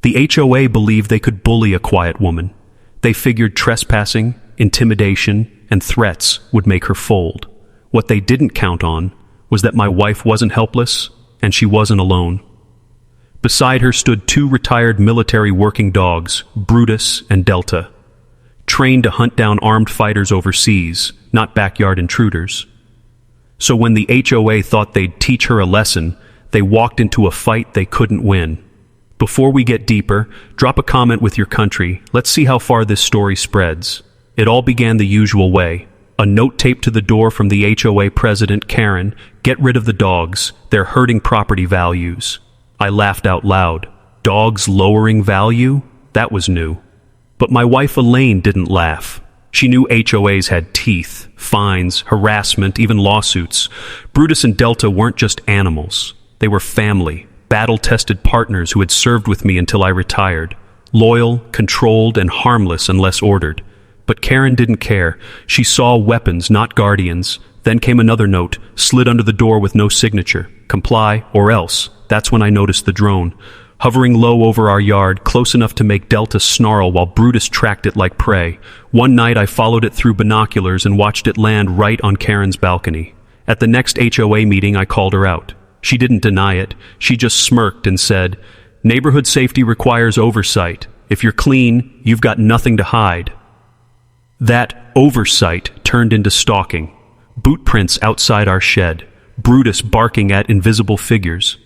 The HOA believed they could bully a quiet woman. They figured trespassing, intimidation, and threats would make her fold. What they didn't count on was that my wife wasn't helpless, and she wasn't alone. Beside her stood two retired military working dogs, Brutus and Delta, trained to hunt down armed fighters overseas, not backyard intruders. So when the HOA thought they'd teach her a lesson, they walked into a fight they couldn't win. Before we get deeper, drop a comment with your country. Let's see how far this story spreads. It all began the usual way. A note taped to the door from the HOA president, Karen, "Get rid of the dogs. They're hurting property values." I laughed out loud. Dogs lowering value? That was new. But my wife Elaine didn't laugh. She knew HOAs had teeth, fines, harassment, even lawsuits. Brutus and Delta weren't just animals. They were family, battle-tested partners who had served with me until I retired. Loyal, controlled, and harmless unless ordered. But Karen didn't care. She saw weapons, not guardians. Then came another note, slid under the door with no signature. Comply or else. That's when I noticed the drone. Hovering low over our yard, close enough to make Delta snarl while Brutus tracked it like prey. One night I followed it through binoculars and watched it land right on Karen's balcony. At the next HOA meeting, I called her out. She didn't deny it. She just smirked and said, "Neighborhood safety requires oversight. If you're clean, you've got nothing to hide." That oversight turned into stalking. Boot prints outside our shed. Brutus barking at invisible figures.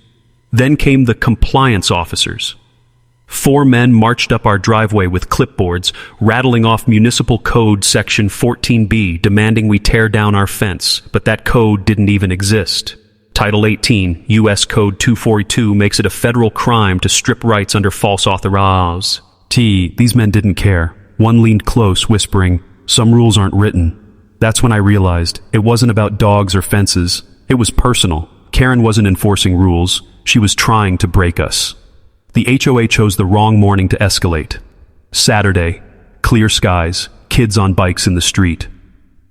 Then came the compliance officers. 4 men marched up our driveway with clipboards, rattling off Municipal Code Section 14B, demanding we tear down our fence, but that code didn't even exist. Title 18, U.S. Code 242, makes it a federal crime to strip rights under false authorities. These men didn't care. One leaned close, whispering, "Some rules aren't written." That's when I realized it wasn't about dogs or fences. It was personal. Karen wasn't enforcing rules. She was trying to break us. The HOA chose the wrong morning to escalate. Saturday, clear skies, kids on bikes in the street.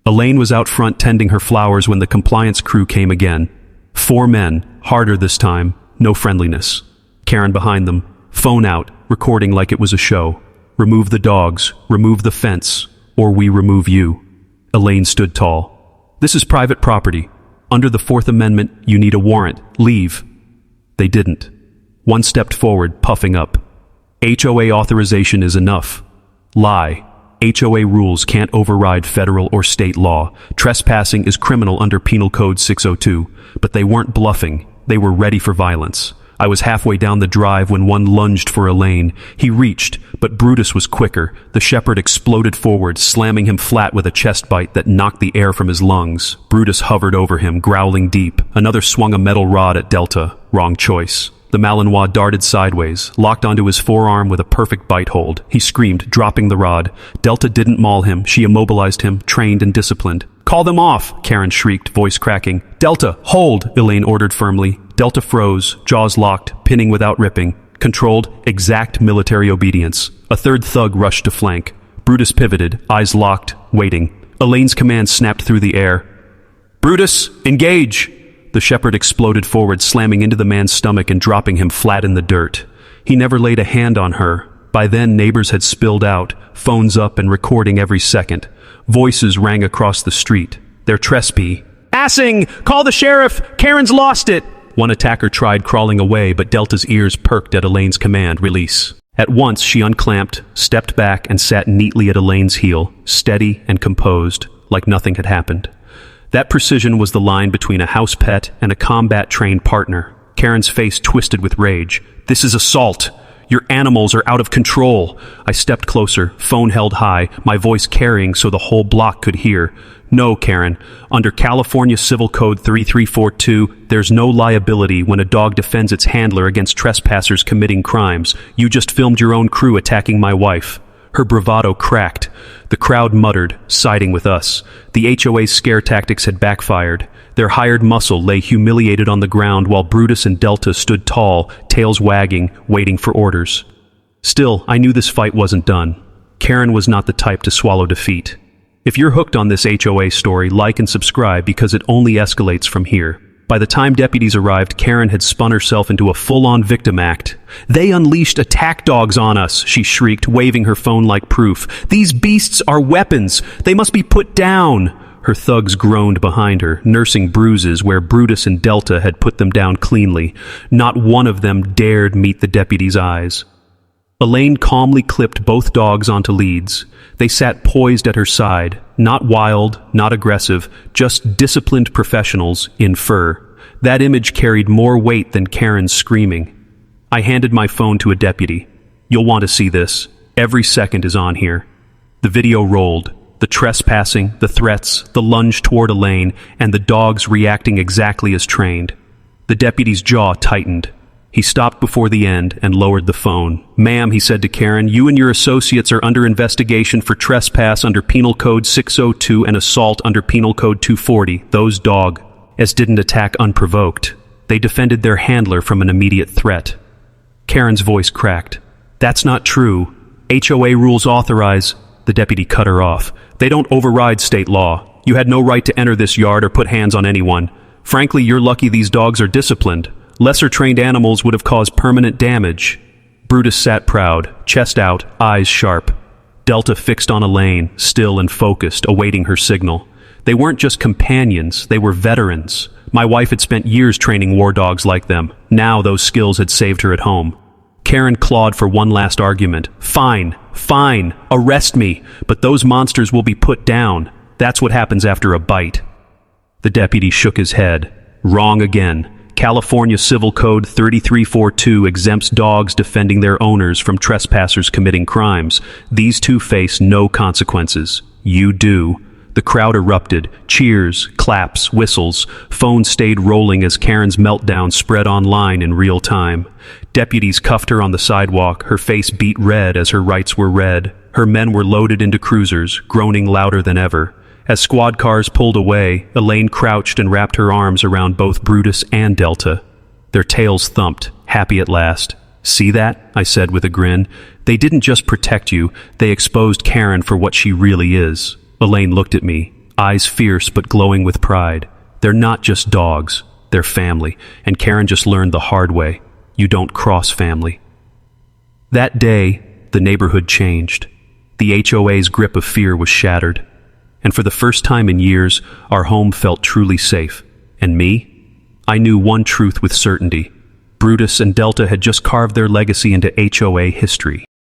Elaine was out front tending her flowers when the compliance crew came again. 4 men, harder this time, no friendliness. Karen behind them, phone out, recording like it was a show. "Remove the dogs, remove the fence, or we remove you." Elaine stood tall. "This is private property. Under the 4th Amendment, you need a warrant. Leave." They didn't. One stepped forward, puffing up. "HOA authorization is enough." Lie. HOA rules can't override federal or state law. Trespassing is criminal under Penal Code 602. But they weren't bluffing. They were ready for violence. I was halfway down the drive when one lunged for Elaine. He reached, but Brutus was quicker. The shepherd exploded forward, slamming him flat with a chest bite that knocked the air from his lungs. Brutus hovered over him, growling deep. Another swung a metal rod at Delta. Wrong choice. The Malinois darted sideways, locked onto his forearm with a perfect bite hold. He screamed, dropping the rod. Delta didn't maul him. She immobilized him, trained and disciplined. "Call them off!" Karen shrieked, voice cracking. "Delta, hold!" Elaine ordered firmly. Delta froze, jaws locked, pinning without ripping. Controlled, exact military obedience. A third thug rushed to flank. Brutus pivoted, eyes locked, waiting. Elaine's command snapped through the air. "Brutus, engage!" The shepherd exploded forward, slamming into the man's stomach and dropping him flat in the dirt. He never laid a hand on her. By then, neighbors had spilled out, phones up and recording every second. Voices rang across the street. They're trespassing! Call the sheriff! Karen's lost it! One attacker tried crawling away, but Delta's ears perked at Elaine's command, "Release." At once, she unclamped, stepped back, and sat neatly at Elaine's heel, steady and composed, like nothing had happened. That precision was the line between a house pet and a combat-trained partner. Karen's face twisted with rage. "This is assault! Your animals are out of control!" I stepped closer, phone held high, my voice carrying so the whole block could hear. "No, Karen. Under California Civil Code 3342, there's no liability when a dog defends its handler against trespassers committing crimes. You just filmed your own crew attacking my wife." Her bravado cracked. The crowd muttered, siding with us. The HOA's scare tactics had backfired. Their hired muscle lay humiliated on the ground while Brutus and Delta stood tall, tails wagging, waiting for orders. Still, I knew this fight wasn't done. Karen was not the type to swallow defeat. If you're hooked on this HOA story, like and subscribe because it only escalates from here. By the time deputies arrived, Karen had spun herself into a full-on victim act. "They unleashed attack dogs on us," she shrieked, waving her phone like proof. "These beasts are weapons. They must be put down." Her thugs groaned behind her, nursing bruises where Brutus and Delta had put them down cleanly. Not one of them dared meet the deputy's eyes. Elaine calmly clipped both dogs onto leads. They sat poised at her side, not wild, not aggressive, just disciplined professionals in fur. That image carried more weight than Karen's screaming. I handed my phone to a deputy. "You'll want to see this. Every second is on here." The video rolled. The trespassing, the threats, the lunge toward Elaine, and the dogs reacting exactly as trained. The deputy's jaw tightened. He stopped before the end and lowered the phone. "Ma'am," he said to Karen, "you and your associates are under investigation for trespass under Penal Code 602 and assault under Penal Code 240. Those dogs didn't attack unprovoked. They defended their handler from an immediate threat." Karen's voice cracked. "That's not true. HOA rules authorize—" The deputy cut her off. "They don't override state law. You had no right to enter this yard or put hands on anyone. Frankly, you're lucky these dogs are disciplined. Lesser-trained animals would have caused permanent damage." Brutus sat proud, chest out, eyes sharp. Delta fixed on Elaine, still and focused, awaiting her signal. They weren't just companions, they were veterans. My wife had spent years training war dogs like them. Now those skills had saved her at home. Karen clawed for one last argument. "Fine, fine, arrest me, but those monsters will be put down. That's what happens after a bite." The deputy shook his head. "Wrong again. California Civil Code 3342 exempts dogs defending their owners from trespassers committing crimes. These two face no consequences. You do." The crowd erupted. Cheers, claps, whistles. Phones stayed rolling as Karen's meltdown spread online in real time. Deputies cuffed her on the sidewalk. Her face beat red as her rights were read. Her men were loaded into cruisers, groaning louder than ever. As squad cars pulled away, Elaine crouched and wrapped her arms around both Brutus and Delta. Their tails thumped, happy at last. "See that?" I said with a grin. "They didn't just protect you, they exposed Karen for what she really is." Elaine looked at me, eyes fierce but glowing with pride. "They're not just dogs, they're family, and Karen just learned the hard way. You don't cross family." That day, the neighborhood changed. The HOA's grip of fear was shattered. And for the first time in years, our home felt truly safe. And me? I knew one truth with certainty. Brutus and Delta had just carved their legacy into HOA history.